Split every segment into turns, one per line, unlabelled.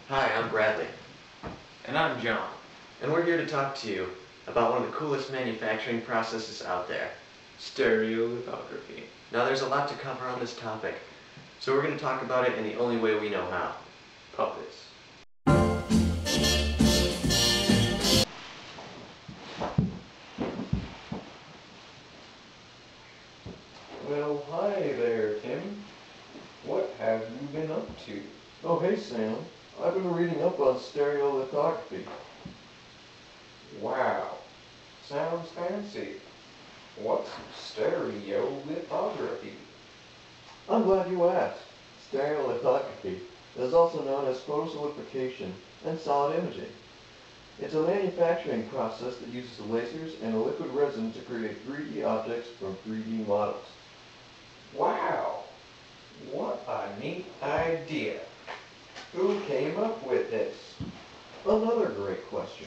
Hi, I'm Bradley,
And I'm Jon.
and we're here to talk to you about one of the coolest manufacturing processes out there.
Stereolithography.
Now, there's a lot to cover on this topic, so we're going to talk about it in the only way we know how.
Puppets. Well, hi there, Tim. What have you been up to?
Oh, hey, Sam. I've been reading up on stereolithography.
Wow. Sounds fancy. What's stereolithography?
I'm glad you asked. Stereolithography is also known as photosolidification and solid imaging. It's a manufacturing process that uses lasers and a liquid resin to create 3D objects from 3D models.
Wow. What a neat idea. Who came up with this?
Another great question.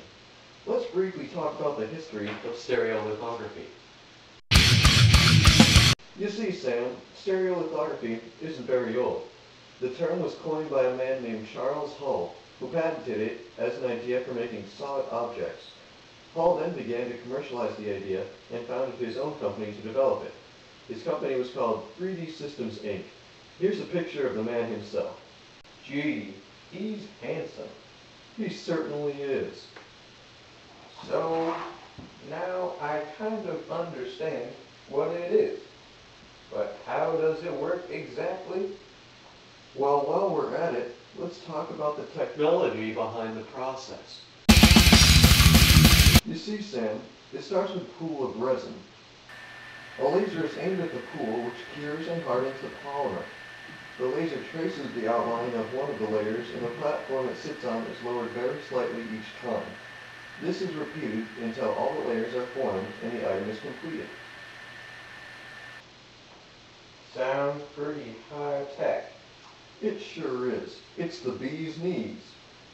Let's briefly talk about the history
Of stereolithography.
You see, Sam, stereolithography isn't very old. The term was coined by a man named Charles Hull, who patented it as an idea for making solid objects. Hull then began to commercialize the idea and founded his own company to develop it. His company was called 3D Systems, Inc. Here's a picture of the man himself.
Gee, he's handsome.
He certainly is.
So, now I kind of understand what it is. But how does it work exactly?
Well, while we're at it, let's talk about the
Technology behind the process.
You see, Sam, it starts with a pool of resin. A laser is aimed at the pool, which cures and hardens the polymer. The laser traces the outline of one of the layers, and the platform it sits on is lowered very slightly each time. This is repeated until all the layers are formed and the item is completed.
Sounds pretty high tech.
It sure is. It's the bee's knees.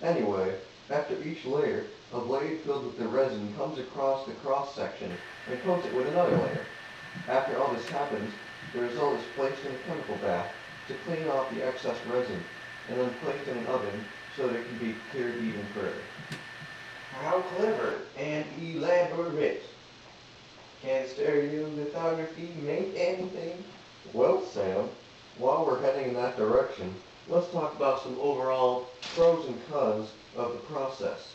Anyway, after each layer, a blade filled with the resin comes across the cross-section and coats it with another layer. After all this happens, the result is placed in a chemical bath to clean off the excess resin, and then placed in an oven so that it can be cured even further.
How clever and elaborate. Can stereolithography make anything?
Well, Sam, while we're heading in that direction, let's talk about some overall pros and cons of the process.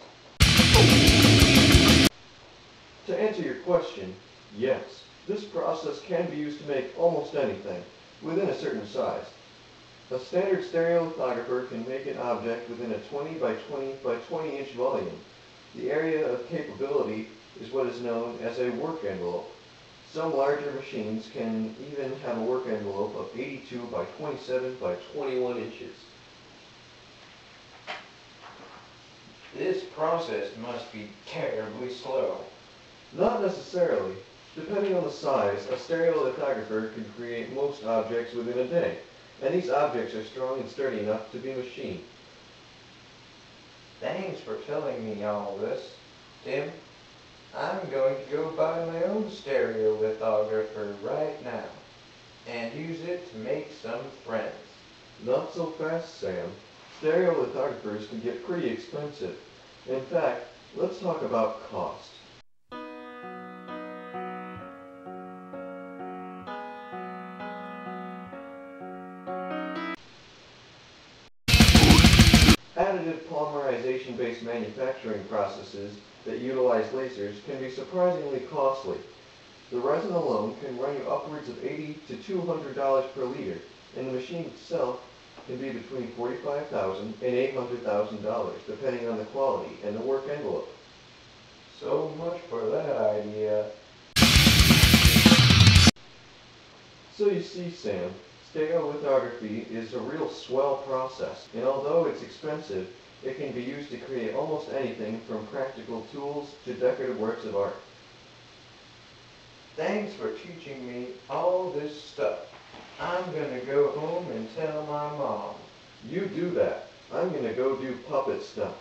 To answer your question, yes, this process can be used to make almost anything within a certain size. A standard stereolithographer can make an object within a 20 by 20 by 20 inch volume. The area of capability is what is known as a work envelope. Some larger machines can even have a work envelope of 82 by 27 by 21 inches.
This process must be terribly slow.
Not necessarily. Depending on the size, a stereolithographer can create most objects within a day, and these objects are strong and sturdy enough to be machined.
Thanks for telling me all this, Tim. I'm going to go buy my own stereolithographer right now and use it to make some friends.
Not so fast, Sam. Stereolithographers can get pretty expensive. In fact, let's talk about cost. Additive polymerization-based manufacturing processes that utilize lasers can be surprisingly costly. The resin alone can run you upwards of $80 to $200 per liter, and the machine itself can be between $45,000 and $800,000, depending on the quality and the work envelope.
So much for that idea.
So you see, Sam, stereolithography is a real swell process, and although it's expensive, it can be used to create almost anything from practical tools to decorative works of art.
Thanks for teaching me all this stuff. I'm gonna go home and tell my mom.
You do that. I'm gonna go do puppet stuff.